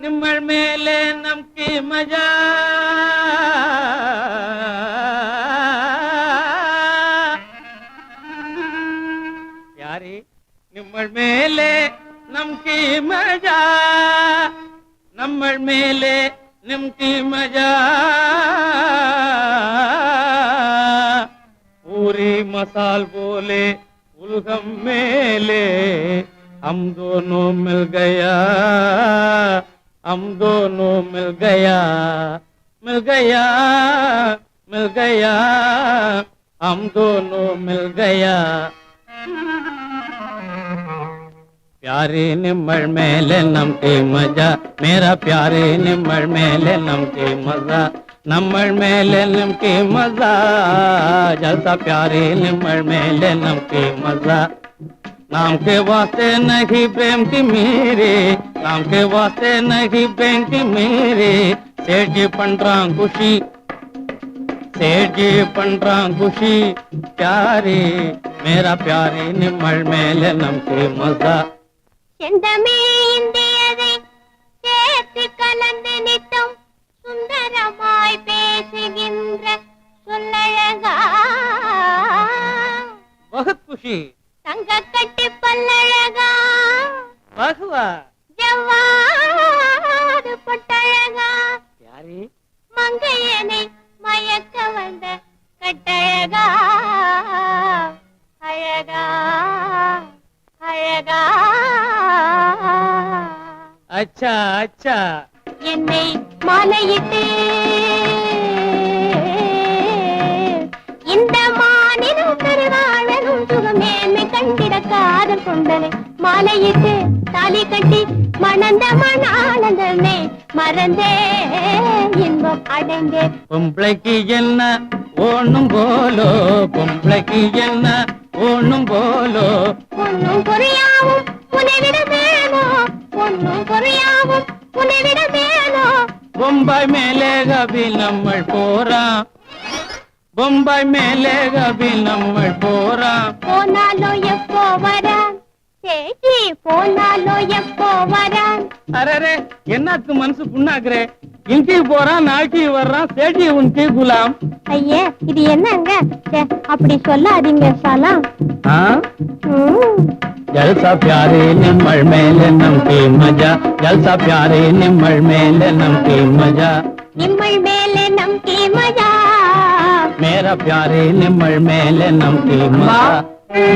निम्मल मेले नमकी मजा प्यारी निम्मल मेले नमकी मजा नम्मल मेले निमकी मजा पूरी मसाल बोले उलगम मेले हम दोनों मिल गया हम दोनों मिल गया मिल गया मिल गया हम दोनों मिल गया प्यारे निम्मल मेले नमकी मजा मेरा प्यारे निम्मल मेले नमकी मजा नम्मल मेले नमकी मजा जैसा प्यारे निम्मल मेले नमकी मजा नाम के वास्ते नहीं प्रेम की मेरे नाम के वास्ते नहीं प्रेम की मेरे सेठ जी पंड्रा खुशी सेठ जी पंड्रा खुशी प्यारे मेरा प्यारे निम्मल मेले नमकी मजा செந்தமே இந்தியதை சேர்த்து கலந்து நித்தம் சுந்தரமாய் பேசுகின்ற சொல்லழகா बहुत खुशी தங்க கட்டி பல்லழகா वाहवा ஜவ்வாது பட்டழகா प्यारी மங்கையனை மயக்க வந்த கட்டழகா அழகா அழகா अच्छा अच्छा என்னை மாலையிட்டு இந்த மாநிலம் பெருவாழனும் சுகமேன்மை கண்டிட காதல் கொண்டனை மாலையிட்டு தாலி கட்டி மணந்த மணானந்தமே மறந்தே இன்பம் அடைந்தே பொம்பளைக்கு என்ன ஒண்ணும் போலோ பொம்பளைக்கு என்ன ஒண்ணும் போலோ பொண்ணும் பொறியாவும் புனைவிட மேலோ பொண்ணும் பொறியாவும் புனைவிட மேலோ பொம்பாய் மேலே கபி நம்மள் போறான் பொம்பாய் மேலே கபி நம்மள் போறான் போனாலோ எப்போ வரான் சேச்சி போனாலோ எப்போ வரான் அரே என்னக்கு மனசு புண்ணாக்குறே இங்கி போறான் நாக்கி வர்றான் சேட்டி உன்கி குலாம் ஐயே இது என்னங்க அப்படி சொல்லாதீங்க சலாம் जलसा प्यारे निम्मल मेले नमकी मजा जलसा प्यारे निम्मल मेले नमकी मजा निम्मल मेले नमकी मजा मेरा प्यारे निम्मल मेले नमकी मजा